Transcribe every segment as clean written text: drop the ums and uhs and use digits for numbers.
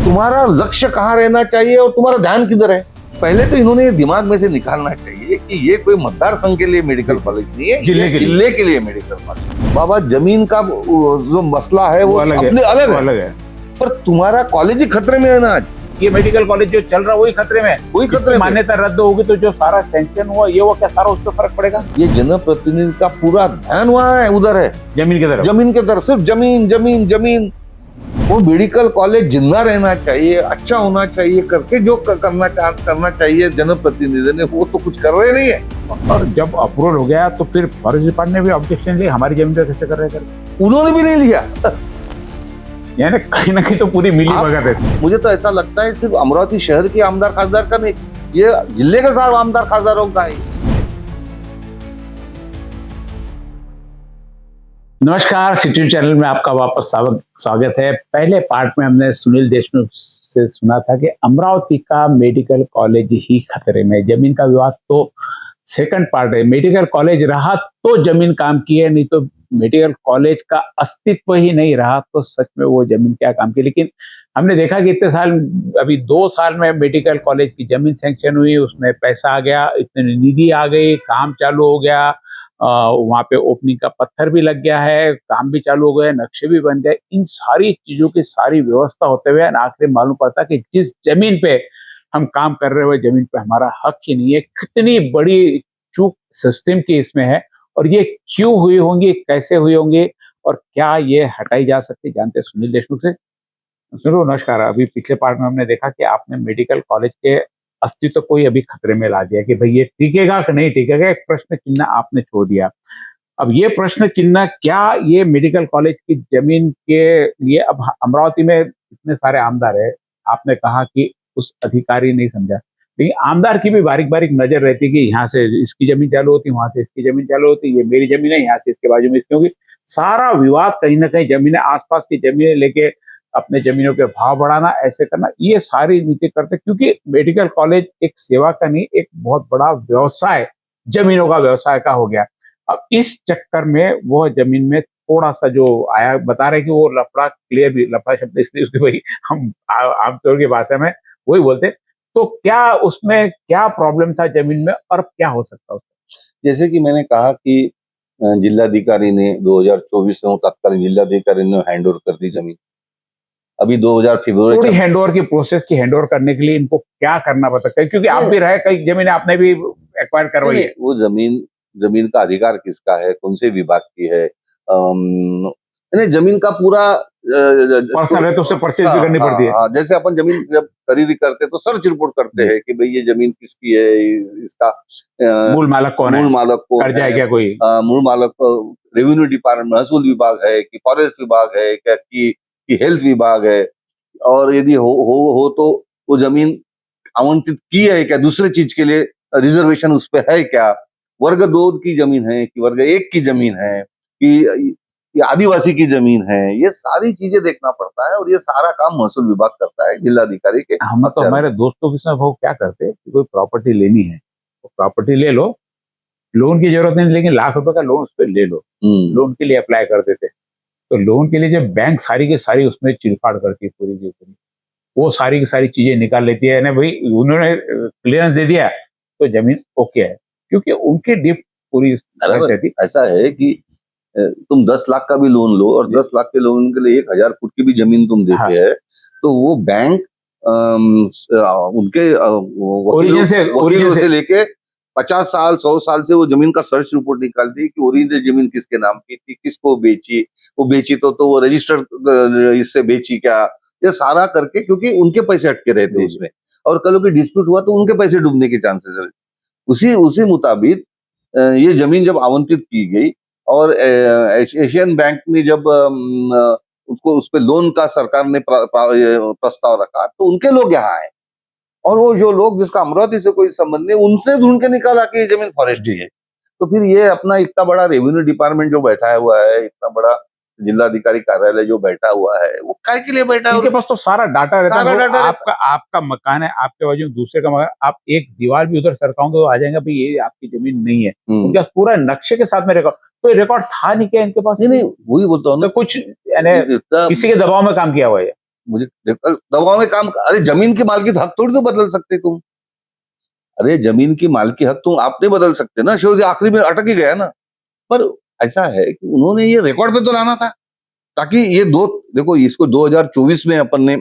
तुम्हारा लक्ष्य कहाँ रहना चाहिए और तुम्हारा ध्यान किधर है। पहले तो इन्होंने ये दिमाग में से निकालना चाहिए कि ये कोई मतदार संघ के लिए मेडिकल कॉलेज नहीं है, जिले के लिए मेडिकल कॉलेज। बाबा जमीन का जो मसला है वो अपने अलग है, पर तुम्हारा कॉलेज ही खतरे में है ना। आज ये मेडिकल कॉलेज जो चल रहा है वही खतरे में है, वही खतरे में। मान्यता रद्द होगी तो जो सारा सैंक्शन हुआ ये वो क्या सारा उस पर फर्क पड़ेगा। ये जनप्रतिनिधि का पूरा ध्यान वहाँ है, उधर है, जमीन की तरफ सिर्फ जमीन जमीन जमीन। वो मेडिकल कॉलेज जिंदा रहना चाहिए, अच्छा होना चाहिए, करके जो करना चाहिए जनप्रतिनिधि ने वो तो कुछ कर रहे नहीं है। और जब अप्रूवल हो गया तो फिर फॉरेस्ट डिपार्टमेंट ने भी ऑब्जेक्शन लिया, हमारी जमीन पे कैसे कर रहे हैं, उन्होंने भी नहीं लिया। यानी कहीं ना कहीं तो पूरी मिली भगत है। मुझे तो ऐसा लगता है सिर्फ अमरावती शहर के आमदार खासदार का नहीं, ये जिले के सारे आमदार खासदारों का है। नमस्कार, सिटी चैनल में आपका वापस स्वागत है। पहले पार्ट में हमने सुनील देशमुख से सुना था कि अमरावती का मेडिकल कॉलेज ही खतरे में, जमीन का विवाद तो सेकंड पार्ट है। मेडिकल कॉलेज रहा तो जमीन काम की है, नहीं तो मेडिकल कॉलेज का अस्तित्व ही नहीं रहा तो सच में वो जमीन क्या काम की। लेकिन हमने देखा कि इतने साल, अभी 2 साल में मेडिकल कॉलेज की जमीन सैंक्शन हुई, उसमें पैसा आ गया, इतनी निधि आ गई, काम चालू हो गया, वहां पे ओपनिंग का पत्थर भी लग गया है, काम भी चालू हो गया, नक्शे भी बन गए। इन सारी चीजों की सारी व्यवस्था होते हुए आखिर मालूम पड़ता कि जिस जमीन पे हम काम कर रहे हुए जमीन पे हमारा हक ही नहीं है। कितनी बड़ी चूक सिस्टम की इसमें है और ये क्यों हुई होंगी, कैसे हुई होंगी और क्या ये हटाई जा सकती, जानते हैं सुनील देशमुख से। सुनो, नमस्कार। अभी पिछले पार्ट में हमने देखा कि आपने मेडिकल कॉलेज के अस्तित्व को ही अभी खतरे में ला दिया कि भाई ये टिकेगा कि नहीं टिकेगा, एक प्रश्न चिन्ह आपने छोड़ दिया। अब ये प्रश्न चिन्ह क्या ये मेडिकल कॉलेज की जमीन के लिए, अब अमरावती में इतने सारे आमदार है, आपने कहा कि उस अधिकारी नहीं समझा, लेकिन आमदार की भी बारीक बारीक नजर रहती कि यहाँ से इसकी जमीन चालू होती, वहां से इसकी जमीन चालू होती, ये मेरी जमीन है, यहाँ से इसके बाजू में इसकी होगी। सारा विवाद कहीं ना कहीं जमीनें, आसपास की जमीनें लेके अपने जमीनों के भाव बढ़ाना, ऐसे करना, ये सारी नीति करते, क्योंकि मेडिकल कॉलेज एक सेवा का नहीं, एक बहुत बड़ा व्यवसाय, जमीनों का व्यवसाय का हो गया। अब इस चक्कर में वो जमीन में थोड़ा सा जो आया, बता रहे कि वो लफड़ा क्लियर भी, लफड़ा शब्द इसलिए उसकी वही हम आमतौर की भाषा में वही बोलते। तो क्या उसमें क्या प्रॉब्लम था जमीन में और क्या हो सकता है? जैसे कि मैंने कहा कि जिलाधिकारी ने 2024 में तत्कालीन जिलाधिकारी ने हैंड ओवर कर दी जमीन। अभी 2000 फरवरी थोड़ी हैंडओवर की प्रोसेस की हैंडओवर करने के लिए इनको क्या करना पड़ सकता है, क्योंकि आप भी रहे, कई जमीनें आपने भी एक्वायर करवाई है। वो जमीन का अधिकार किसका है, कौन से विभाग की है, जमीन का पूरा पर्सनल है तो उससे परचेज भी करनी पड़ती है। जैसे अपन जमीन जब खरीदी करते हैं तो सर्च रिपोर्ट करते हैं कि भाई ये जमीन किसकी है, इसका मूल मालक कौन है, मूल मालक को कर्जा है क्या कोई, मूल मालक रेवेन्यू डिपार्टमेंट, महसूल विभाग है कि फॉरेस्ट विभाग है क्या, कि हेल्थ विभाग है, और यदि हो तो वो जमीन आवंटित की है क्या, दूसरे चीज के लिए रिजर्वेशन उस पे है क्या, वर्ग 2 की जमीन है कि वर्ग 1 की जमीन है कि आदिवासी की जमीन है, ये सारी चीजें देखना पड़ता है और ये सारा काम महसूल विभाग करता है, जिलाधिकारी के। हम तो हमारे दोस्तों के साथ वो क्या करते, कोई प्रॉपर्टी लेनी है तो प्रॉपर्टी ले लो, लोन की जरूरत नहीं, लेकिन लाख रुपए का लोन उस पर ले लो, लोन के लिए अप्लाई कर देते। तो लोन के लिए जब बैंक सारी की सारी उसमें चिरफाड़ करती है, पूरी की पूरी वो सारी की सारी चीजें निकाल लेती है ना, भाई उन्होंने क्लियरेंस दे दिया तो जमीन ओके है, क्योंकि उनकी डिप पूरी रहती। ऐसा है कि तुम 10 लाख का भी लोन लो और 10 लाख के लोन के लिए 1000 फुट की भी जमीन तुम देते हैं, तो वो बैंक उनके वकीलों से लेके 50 साल 100 साल से वो जमीन का सर्च रिपोर्ट निकालती है कि ओरिजिनल जमीन किसके नाम की थी, किसको बेची, वो बेची तो वो रजिस्टर्ड इससे बेची क्या, ये सारा करके, क्योंकि उनके पैसे अटके रहते हैं उसमें, और कल को डिस्प्यूट हुआ तो उनके पैसे डूबने के चांसेस है। उसी मुताबिक ये जमीन जब आवंटित की गई और एशियन बैंक ने जब उसको उस पे लोन का सरकार ने प्रस्ताव रखा तो उनके लोग यहाँ आए, और वो जो लोग जिसका अमरावती से कोई संबंध नहीं, उनसे ढूंढ के निकाला कि ये जमीन फॉरेस्ट है। तो फिर ये अपना इतना बड़ा रेवेन्यू डिपार्टमेंट जो बैठा हुआ है, इतना बड़ा जिलाधिकारी कार्यालय जो बैठा हुआ है, वो काय के लिए बैठा है? उनके पास तो सारा डाटा रहता है। आपका मकान है, आपके बाजू में दूसरे का मकान, आप एक दीवार भी उधर सरकाओगे तो आ जाएगा भाई ये आपकी जमीन नहीं है, उनके पास पूरा नक्शे के साथ में रिकॉर्ड, कोई रिकॉर्ड था नहीं क्या इनके पास? नहीं, वही बोलता हूँ तो कुछ किसी के दबाव में काम किया हुआ है। मुझे दबाव में काम, अरे जमीन की मालकी हक थोड़ी तो बदल सकते तुम, अरे जमीन की मालकी हक तुम आप नहीं बदल सकते ना। शिव जी आखिरी में अटक ही गया ना। पर ऐसा है कि उन्होंने ये रिकॉर्ड पे तो लाना था, ताकि ये देखो इसको 2024 में अपन ने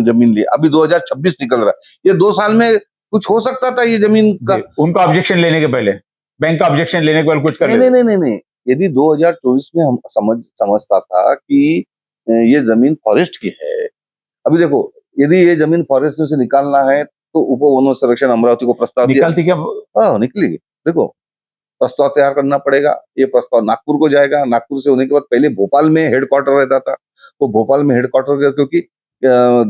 जमीन ली, अभी 2026 निकल रहा है, ये 2 साल में कुछ हो सकता था ये जमीन का। उनका ऑब्जेक्शन लेने के पहले, बैंक का ऑब्जेक्शन लेने के पहले कुछ कर नहीं, यदि 2024 में हम समझता था कि ये जमीन फॉरेस्ट की है, अभी देखो यदि ये जमीन फॉरेस्ट से निकालना है तो उप वन संरक्षण अमरावती को प्रस्ताव दिया, निकलती क्या? हाँ निकलेगी। देखो प्रस्ताव तैयार करना पड़ेगा, ये प्रस्ताव नागपुर को जाएगा, नागपुर से होने के बाद पहले भोपाल में हेडक्वार्टर रहता था, वो भोपाल में हेडक्वार्टर, क्योंकि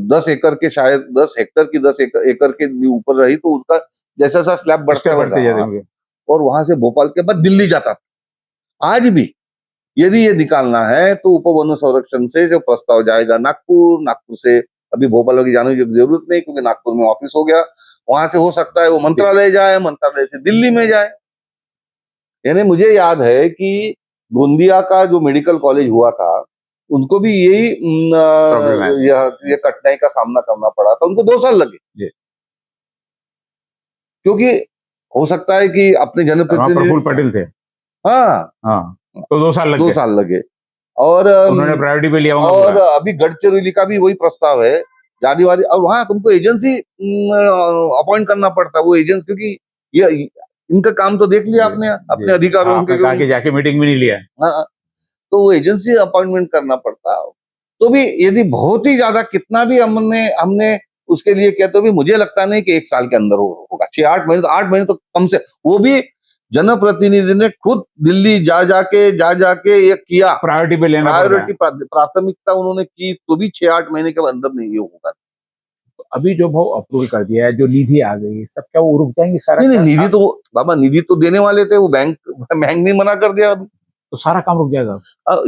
10 एकड़ के शायद 10 हेक्टर की 10 एकड़ के ऊपर रही तो उसका जैसा सा स्लैब बढ़ते जाते, और वहां से भोपाल के बाद दिल्ली जाता था। आज भी यदि ये निकालना है तो उप वन संरक्षण से जो प्रस्ताव जाएगा नागपुर, नागपुर से अभी भोपाल की जाने की जरूरत नहीं, क्योंकि नागपुर में ऑफिस हो गया, वहां से हो सकता है वो मंत्रालय जाए, मंत्रालय से दिल्ली में जाए। यानी मुझे याद है कि गोंदिया का जो मेडिकल कॉलेज हुआ था, उनको भी यही ये कठिनाई का सामना करना पड़ा था, उनको 2 साल लगे, क्योंकि हो सकता है कि अपने जनप्रतिनिधि प्रफुल्ल पटेल थे, हाँ तो 2 साल लगे, 2 साल लगे, और उन्होंने प्रायोरिटी पे लिया। और अभी गडचिरोली का भी वही प्रस्ताव है जानेवारी, और वहां तुमको एजेंसी अपॉइंट करना पड़ता है, वो एजेंसी, क्योंकि ये इनका काम तो देख लिया आपने अपने अधिकारों के, जाके मीटिंग भी नहीं लिया, हाँ, तो वो एजेंसी अपॉइंटमेंट करना पड़ता। तो भी यदि बहुत ही ज्यादा कितना भी हमने उसके लिए किया, तो भी मुझे लगता नहीं कि 1 साल के अंदर होगा। 6-8 महीने, तो 8 महीने तो कम से, वो भी जनप्रतिनिधि ने खुद दिल्ली जा जाके ये किया, प्रायोरिटी पे लेना, प्राथमिकता उन्होंने की, तो भी 6-8 महीने के अंदर नहीं ये होगा। अभी जो भाव अप्रूवल कर दिया है, जो निधि आ गई, सब क्या वो रुक जाएंगे सारा? नहीं, निधि तो बाबा, निधि तो देने वाले थे, वो बैंक ने मना कर दिया, अभी तो सारा काम रुक जाएगा,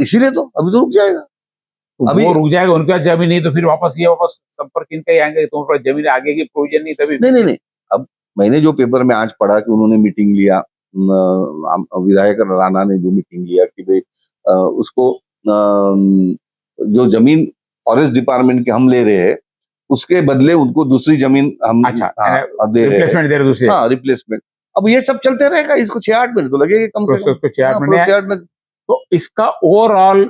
इसीलिए तो अभी तो रुक जाएगा। तो अभी वो रुक जाएगा, उनके पास जमीन नहीं, तो फिर वापस संपर्क इनका ही आएंगे, तो जमीन आगे की प्रोविजन नहीं, तभी नहीं। अब मैंने जो पेपर में आज पढ़ा कि उन्होंने मीटिंग लिया, विधायक राणा ने जो मीटिंग लिया कि भाई उसको जो जमीन फॉरेस्ट डिपार्टमेंट के हम ले रहे हैं, उसके बदले उनको दूसरी जमीन हम दे रहे हैं, हाँ रिप्लेसमेंट। अब ये सब चलते रहेगा, इसको 6-8 महीने तो लगेगा कम से कम, 6-8 महीने। तो इसका ओवरऑल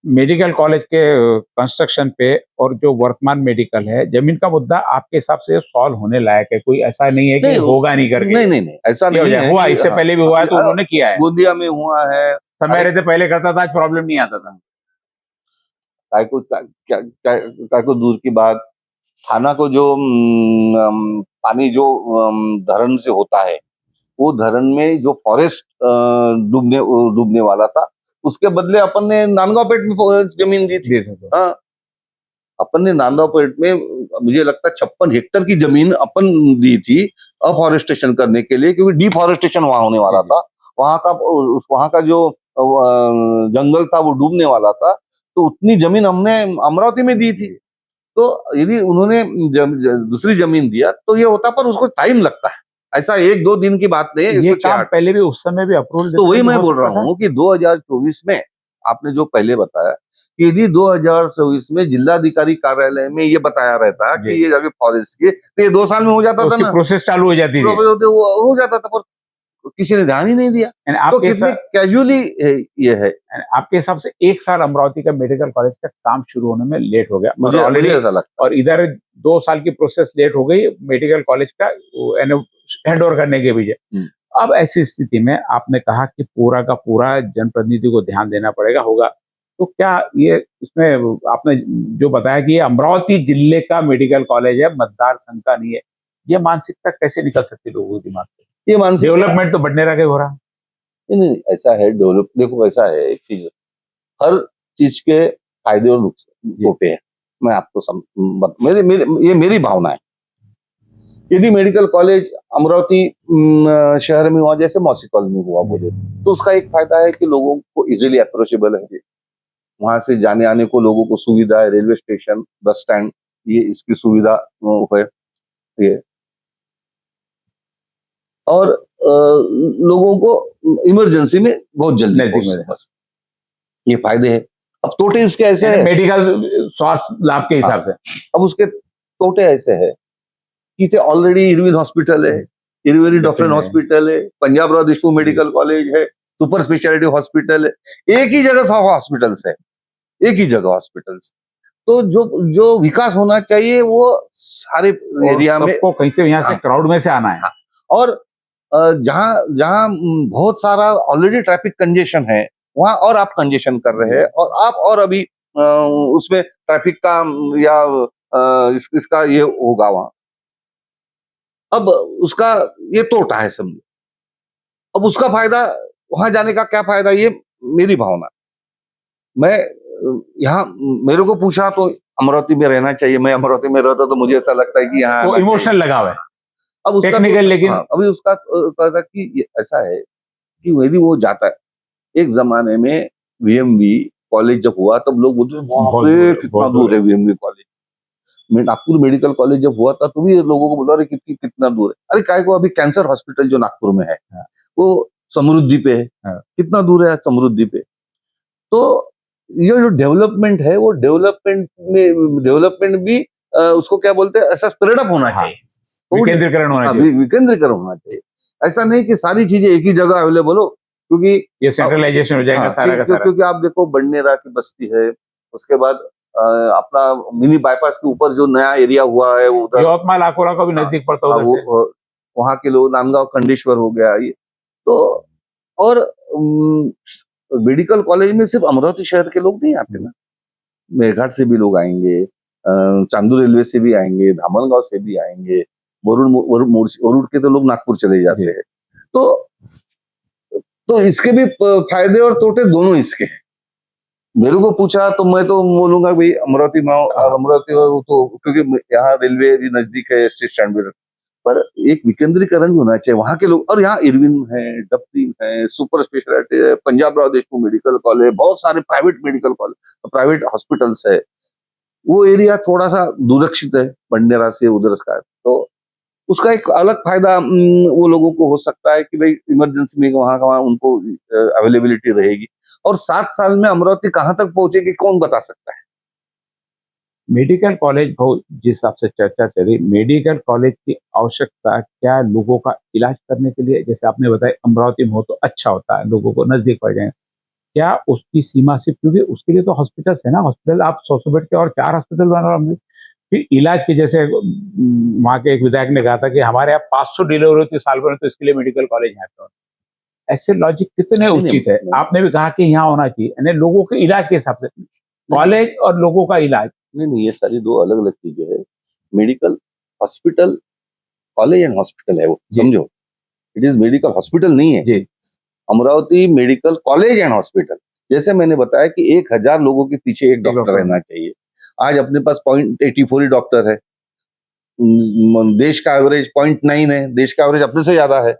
मेडिकल कॉलेज के कंस्ट्रक्शन पे और जो वर्तमान मेडिकल है, जमीन का मुद्दा आपके हिसाब से सॉल्व होने लायक है? कोई ऐसा नहीं है कि होगा नहीं करके, नहीं ऐसा नहीं है, हुआ इससे पहले भी हुआ है, तो उन्होंने किया है, गोंदिया में हुआ है, समय रहते पहले करता था, आज प्रॉब्लम नहीं आता था। काय को दूर की बात, थाना को जो पानी जो धरण से होता है, वो धरण में जो फॉरेस्ट डूबने वाला था, उसके बदले अपन ने नांदगांव पेट में जमीन दी थी। हाँ, अपन ने नांदगांव पेट में मुझे लगता है 56 हेक्टर की जमीन अपन दी थी अफॉरेस्टेशन करने के लिए, क्योंकि डिफॉरेस्टेशन वहां होने वाला था, वहां का जो जंगल था वो डूबने वाला था, तो उतनी जमीन हमने अमरावती में दी थी। तो यदि उन्होंने दूसरी जमीन दिया तो ये होता, पर उसको टाइम लगता है, ऐसा 1-2 दिन की बात नहीं है। ये काम पहले भी उस समय भी अप्रूवल, तो वही मैं बोल रहा हूँ कि 2024 में आपने जो पहले बताया कि यदि 2024 में जिलाधिकारी कार्यालय में ये बताया रहता कि ये जगह फॉरेस्ट की, तो ये 2 साल में हो जाता था ना, प्रोसेस चालू हो जाती थी, हो जाता था, पर किसी ने ध्यान ही नहीं दिया। तो कितने कैजुअली ये है। आपके हिसाब से 1 साल अमरावती का मेडिकल कॉलेज का काम शुरू होने में लेट हो गया, मुझे ऐसा लगता, और इधर 2 साल की प्रोसेस लेट हो गई मेडिकल कॉलेज का हैंड ओवर करने के बीच। अब ऐसी स्थिति में आपने कहा कि पूरा का पूरा जनप्रतिनिधि को ध्यान देना पड़ेगा, होगा, तो क्या ये इसमें आपने जो बताया कि ये अमरावती जिले का मेडिकल कॉलेज है, मतदार संघ का नहीं है, ये मानसिकता कैसे निकल सकती है लोगों के दिमाग से? ये मानसिक डेवलपमेंट तो बढ़ने रहा हो रहा। नहीं ऐसा है, डेवलप देखो ऐसा है, एक चीज, हर चीज के फायदे और नुकसान होते हैं। मैं आपको ये मेरी भावना है। यदि मेडिकल कॉलेज अमरावती शहर में हुआ, जैसे मौसी कॉलोनी हुआ बोले, तो उसका एक फायदा है कि लोगों को इजीली अप्रोचेबल है, वहां से जाने आने को लोगों को सुविधा है, रेलवे स्टेशन, बस स्टैंड, ये इसकी सुविधा है ये, और लोगों को इमरजेंसी में बहुत जल्दी बस ये फायदे हैं। अब तोटे इसके ऐसे है, मेडिकल स्वास्थ्य लाभ के हिसाब से। अब उसके तोटे ऐसे है कि थे ऑलरेडी इरविन हॉस्पिटल है, इरविन डॉक्टर हॉस्पिटल है, पंजाब राव देशमुख मेडिकल कॉलेज है, सुपर स्पेशलिटी हॉस्पिटल है, एक ही जगह सब हॉस्पिटल्स है, एक ही जगह हॉस्पिटल्स। तो जो विकास होना चाहिए वो सारे एरिया में, सबको कहीं से यहाँ से क्राउड में से आना है। और जहां जहां बहुत सारा ऑलरेडी ट्रैफिक कंजेशन है, वहां और आप कंजेशन कर रहे हैं, और आप और अभी उसमें ट्रैफिक का या इसका ये होगा वहां। अब उसका ये तोटा है समझो। अब उसका फायदा, वहां जाने का क्या फायदा, ये मेरी भावना। मैं यहाँ, मेरे को पूछा तो अमरावती में रहना चाहिए, मैं अमरावती में रहता तो मुझे ऐसा लगता है कि यहाँ वो इमोशनल लगाव है। अब उसका टेक्निकल, लेकिन अभी उसका कहता कि ऐसा है कि यदि वो जाता है, एक जमाने में वीएमवी कॉलेज जब हुआ तब लोग बोलते कितना दूर है वीएमवी कॉलेज। नागपुर मेडिकल कॉलेज जब हुआ था तो भी लोगों को बोला अरे कितना दूर है। अरे काय को, अभी कैंसर हॉस्पिटल जो नागपुर में है वो समृद्धि पे है, कितना दूर है समृद्धि पे। तो ये जो डेवलपमेंट है, वो डेवलपमेंट भी उसको क्या बोलते हैं, ऐसा स्प्रेड अप होना चाहिए, विकेंद्रीकरण होना चाहिए। विकेंद्रीकरण होना चाहिए। ऐसा नहीं कि सारी चीजें एक ही जगह अवेलेबल हो, क्योंकि ये सेंट्रलाइजेशन हो जाएगा सारा का सारा। क्योंकि आप देखो बंडेरा की बस्ती है, उसके बाद अपना मिनी बाईपास के ऊपर जो नया एरिया हुआ है वो उधर यवतमाल अकोला का भी नजदीक पड़ता है, वहां के लोग, नांदगांव खंडेश्वर हो गया ये तो। और मेडिकल कॉलेज में सिर्फ अमरावती शहर के लोग नहीं आते ना, मेरघाट से भी लोग आएंगे, चांदू रेलवे से भी आएंगे, धामनगांव से भी आएंगे, वरुड़ के तो लोग नागपुर चले जाते हैं। तो इसके भी फायदे और तोटे दोनों इसके हैं। मेरे को पूछा तो मैं तो बोलूंगा भाई अमरावती में, अमरावती तो क्योंकि यहाँ रेलवे भी नजदीक है, एसटी स्टैंड भी, पर एक विकेंद्रीकरण भी होना चाहिए वहां के लोग। और यहाँ इरविन है, डफरीन है, सुपर स्पेशलिटी है, पंजाब राव देशमुख मेडिकल कॉलेज, बहुत सारे private medical college, private hospitals है। वो एरिया थोड़ा सा दुर्रक्षित है बंडेरा से उधर का, तो उसका एक अलग फायदा वो लोगों को हो सकता है कि भाई इमरजेंसी में वहां उनको अवेलेबिलिटी रहेगी। और 7 साल में अमरावती कहां तक पहुंचेगी कौन बता सकता है। मेडिकल कॉलेज, बहुत जिस हिसाब से चर्चा चली, मेडिकल कॉलेज की आवश्यकता क्या लोगों का इलाज करने के लिए, जैसे आपने बताया अमरावती में हो तो अच्छा होता है, लोगों को नजदीक पड़ जाए, क्या उसकी सीमा से, क्योंकि उसके लिए तो हॉस्पिटल्स है ना, हॉस्पिटल आप 100 बेड के और 4 हॉस्पिटल बना रहे हैं। फिर इलाज के, जैसे वहां के एक विधायक ने कहा था कि हमारे यहाँ 500 डिलीवरी होती है साल भर में, तो इसके लिए मेडिकल कॉलेज है। तो ऐसे लॉजिक कितने उचित है। आपने भी कहा कि यहाँ होना चाहिए, यानी लोगों के इलाज के हिसाब से कॉलेज और लोगों का इलाज। नहीं, ये सारी दो अलग अलग चीजें है। Medical hospital, college and hospital है वो, समझो, इट इज मेडिकल हॉस्पिटल नहीं है जी। Amravati medical college and hospital, जैसे मैंने बताया कि 1000 लोगों के पीछे एक डॉक्टर रहना चाहिए। आज अपने पास 0.84 डॉक्टर है, देश का एवरेज 0.9 है, देश का एवरेज अपने से ज्यादा है।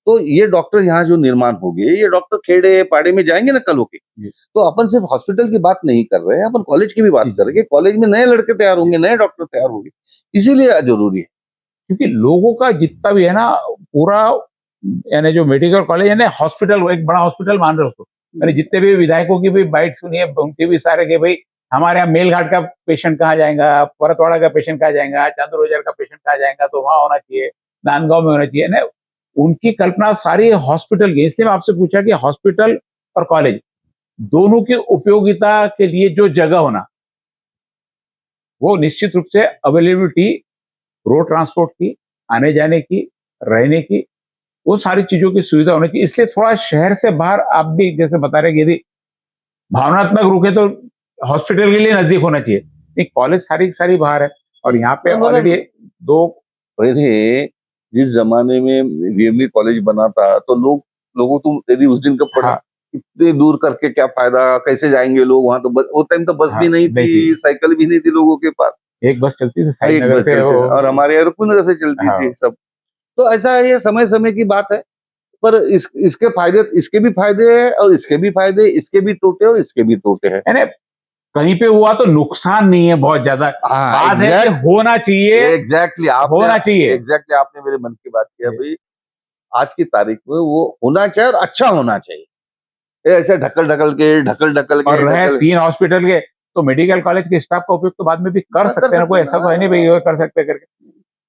तो ये डॉक्टर यहाँ जो निर्माण हो गए, ये डॉक्टर खेड़े पाड़े में जाएंगे ना कल होके। तो अपन सिर्फ हॉस्पिटल की बात नहीं कर रहे हैं, अपन कॉलेज की भी बात कर रहे हैं। कॉलेज में नए लड़के तैयार होंगे, नए डॉक्टर तैयार होंगे, इसीलिए जरूरी है। क्योंकि लोगों का जितना भी है ना, पूरा यानी जो मेडिकल कॉलेज यानी हॉस्पिटल, एक बड़ा हॉस्पिटल मान रहे हो। यानी जितने भी विधायकों की भी बाइट सुनी है, उनके भी सारे के भाई हमारे यहाँ मेलघाट का पेशेंट कहाँ जाएगा, परतवाड़ा का पेशेंट कहाँ जाएगा, चांदरोजर का पेशेंट कहाँ जाएगा, तो वहां होना चाहिए, नांदगांव में होना चाहिए ना। उनकी कल्पना सारी हॉस्पिटल की। इसलिए मैं आपसे पूछा कि हॉस्पिटल और कॉलेज दोनों की उपयोगिता के लिए जो जगह होना, वो निश्चित रूप से अवेलेबिलिटी, रोड ट्रांसपोर्ट की, आने जाने की, रहने की, वो सारी चीजों की सुविधा होनी चाहिए। इसलिए थोड़ा शहर से बाहर, आप भी जैसे बता रहे कि यदि भावनात्मक रुके तो हॉस्पिटल के लिए नजदीक होना चाहिए। एक कॉलेज सारी बाहर है, और यहाँ पे ऑलरेडी दो। जिस जमाने में वीएमवी कॉलेज बना था तो लोगों तुम यदि उस दिन का पढ़ा, इतने दूर करके क्या फायदा, कैसे जाएंगे लोग वहां। तो वो टाइम तो बस भी नहीं थी, साइकिल भी नहीं थी लोगों के पास, एक बस चलती थी, एक बस चलती थी, और हमारे यहाँ रुकनगर से चलती थी सब। तो ऐसा ये समय समय की बात है। पर इसके फायदे, इसके भी फायदे है, और इसके भी फायदे, इसके भी तोटे और इसके भी तोटे हैं। कहीं पे हुआ तो नुकसान नहीं है बहुत ज्यादा। बात है कि होना चाहिए। एग्जैक्टली, होना चाहिए। एग्जैक्टली, आपने मेरे मन की बात किया भाई। आज की तारीख में वो होना चाहिए, और अच्छा होना चाहिए। ऐसे ढकल ढकल के और रहे 3 हॉस्पिटल के, तो मेडिकल कॉलेज के स्टाफ का उपयोग तो बाद में भी कर सकते हैं, कोई ऐसा तो है नहीं भाई ये कर सकते करके।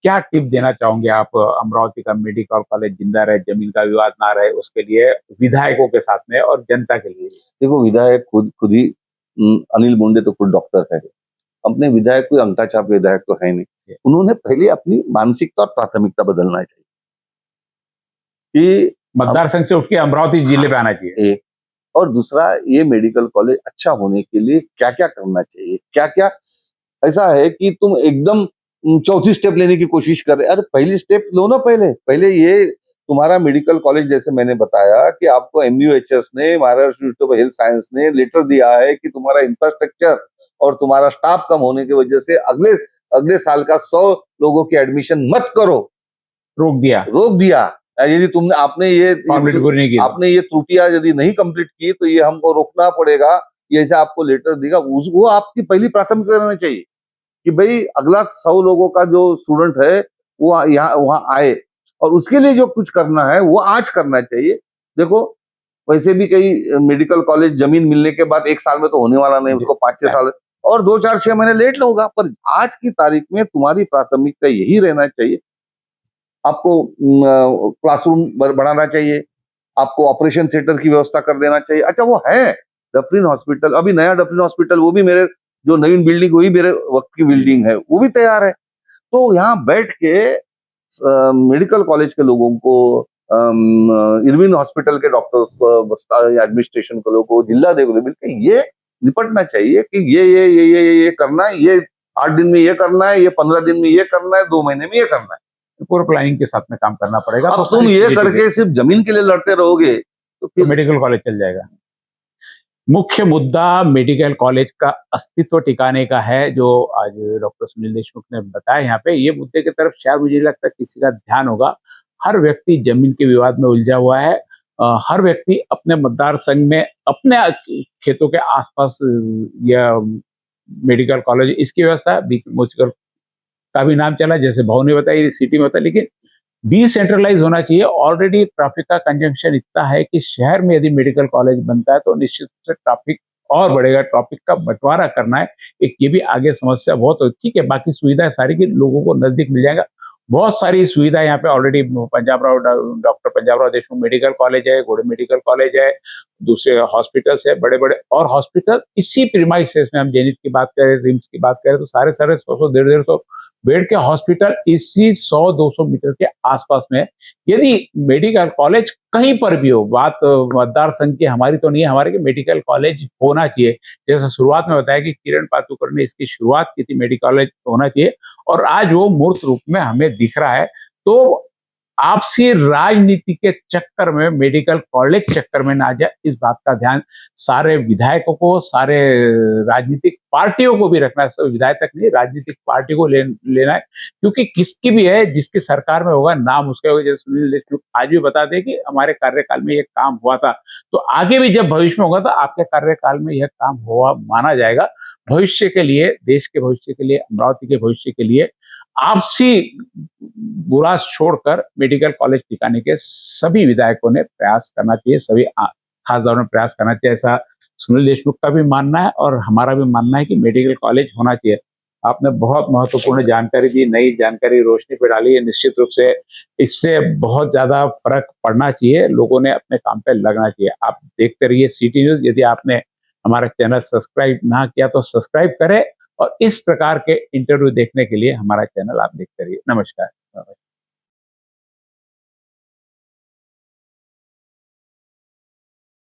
क्या टिप देना चाहोगे आप अमरावती का मेडिकल कॉलेज जिंदा रहे, जमीन का विवाद ना रहे, उसके लिए विधायकों के साथ में और जनता के लिए? देखो, विधायक खुद ही अनिल मुंडे तो खुद डॉक्टर है, अपने विधायक कोई अंगठाछाप विधायक तो है नहीं। उन्होंने पहले अपनी मानसिकता और प्राथमिकता बदलना चाहिए कि मतदार संघ से उठ के अमरावती जिले पे आना चाहिए। एक और दूसरा, ये मेडिकल कॉलेज अच्छा होने के लिए क्या क्या करना चाहिए, क्या क्या ऐसा है कि तुम एकदम चौथी स्टेप लेने की कोशिश कर रहे, अरे पहली स्टेप लो ना, पहले ये तुम्हारा मेडिकल कॉलेज, जैसे मैंने बताया कि आपको MUHS ने, Maharashtra institute of health science ने लेटर दिया है कि तुम्हारा इंफ्रास्ट्रक्चर और तुम्हारा स्टाफ कम होने की वजह से अगले साल का 100 लोगों की एडमिशन मत करो, रोक दिया। यदि आपने ये त्रुटियां यदि नहीं कंप्लीट की तो ये हमको रोकना पड़ेगा, ये ऐसे आपको लेटर देगा। वो आपकी पहली प्राथमिकता रहनी चाहिए कि भाई अगला 100 लोगों का जो स्टूडेंट है वो वहां आए, और उसके लिए जो कुछ करना है वो आज करना चाहिए। देखो, वैसे भी कई मेडिकल कॉलेज जमीन मिलने के बाद 1 साल में तो होने वाला नहीं, उसको 5-6 साल और 2-4-6 महीने लेट होगा, पर आज की तारीख में तुम्हारी प्राथमिकता यही रहना चाहिए। आपको क्लासरूम बढ़ाना चाहिए, आपको ऑपरेशन थिएटर की व्यवस्था कर देना चाहिए। अच्छा, वो है डफरिन हॉस्पिटल, अभी नया डफरिन हॉस्पिटल, वो भी मेरे जो नवीन बिल्डिंग वही मेरे वक्त की बिल्डिंग है, वो भी तैयार है। तो यहाँ बैठ के मेडिकल कॉलेज के लोगों को, इरविन हॉस्पिटल के डॉक्टर्स को, एडमिनिस्ट्रेशन के लोगों को, जिला देखो मिलकर ये निपटना चाहिए कि ये करना है, ये 8 दिन में ये करना है, ये 15 दिन में ये करना है, 2 महीने में ये करना है। पूरे प्लानिंग के साथ में काम करना पड़ेगा। अब तुम ये करके सिर्फ जमीन के लिए लड़ते रहोगे तो फिर मेडिकल कॉलेज चल जाएगा। मुख्य मुद्दा मेडिकल कॉलेज का अस्तित्व टिकाने का है, जो आज डॉक्टर सुनील देशमुख ने बताया यहाँ पे। ये मुद्दे की तरफ शायद मुझे लगता है किसी का ध्यान होगा। हर व्यक्ति जमीन के विवाद में उलझा हुआ है। हर व्यक्ति अपने मतदार संघ में, अपने खेतों के आसपास या मेडिकल कॉलेज, इसकी व्यवस्था मुझको का भी नाम चला, जैसे भाव ने बताया सिटी में होता है, लेकिन डिसेंट्रलाइज होना चाहिए। ऑलरेडी ट्रैफिक का कंजंक्शन इतना है कि शहर में यदि मेडिकल कॉलेज बनता है तो निश्चित रूप से ट्रैफिक और बढ़ेगा। ट्रैफिक का बंटवारा करना है, एक ये भी आगे समस्या बहुत होती। ठीक है, बाकी सुविधाएं सारी की लोगों को नजदीक मिल जाएगा। बहुत सारी सुविधा यहाँ पे already doctor Punjab Rao Deshmukh medical college है, घोड़े मेडिकल कॉलेज है, दूसरे हॉस्पिटल्स है बड़े बड़े, और हॉस्पिटल इसी प्रीमाइसेस में, हम जेनिथ की बात करें, रिम्स की बात करें, तो सारे 100 150 बेड के हॉस्पिटल इसी 100-200 मीटर के आसपास में। यदि मेडिकल कॉलेज कहीं पर भी हो, बात मतदार संघ की हमारी तो नहीं है, हमारे के मेडिकल कॉलेज होना चाहिए। जैसे शुरुआत में बताया कि किरण पातुकर ने इसकी शुरुआत की थी, मेडिकल कॉलेज होना चाहिए, और आज वो मूर्त रूप में हमें दिख रहा है। तो आपसी राजनीति के चक्कर में, मेडिकल कॉलेज चक्कर में ना जाए, इस बात का ध्यान सारे विधायकों को, सारे राजनीतिक पार्टियों को भी रखना है। सब विधायक तक नहीं, राजनीतिक पार्टी को लेना है, क्योंकि किसकी भी है, जिसकी सरकार में होगा नाम उसके होगा। जैसे सुनील देशमुख आज भी बता दे कि हमारे कार्यकाल में यह काम हुआ था, तो आगे भी जब भविष्य में होगा तो आपके कार्यकाल में यह काम हुआ माना जाएगा। भविष्य के लिए, देश के भविष्य के लिए, अमरावती के भविष्य के लिए आपसी बुरास छोड़कर मेडिकल कॉलेज टिकाने के सभी विधायकों ने प्रयास करना चाहिए, सभी खासदारों ने प्रयास करना चाहिए। ऐसा सुनील देशमुख का भी मानना है और हमारा भी मानना है कि मेडिकल कॉलेज होना चाहिए। आपने बहुत महत्वपूर्ण जानकारी दी, नई जानकारी रोशनी पे डाली है। निश्चित रूप से इससे बहुत ज्यादा फर्क पड़ना चाहिए, लोगों ने अपने काम पे लगना चाहिए। आप देखते रहिए सिटी न्यूज। यदि आपने हमारा चैनल सब्सक्राइब ना किया तो सब्सक्राइब करें, और इस प्रकार के इंटरव्यू देखने के लिए हमारा चैनल आप देखते रहिए। नमस्कार।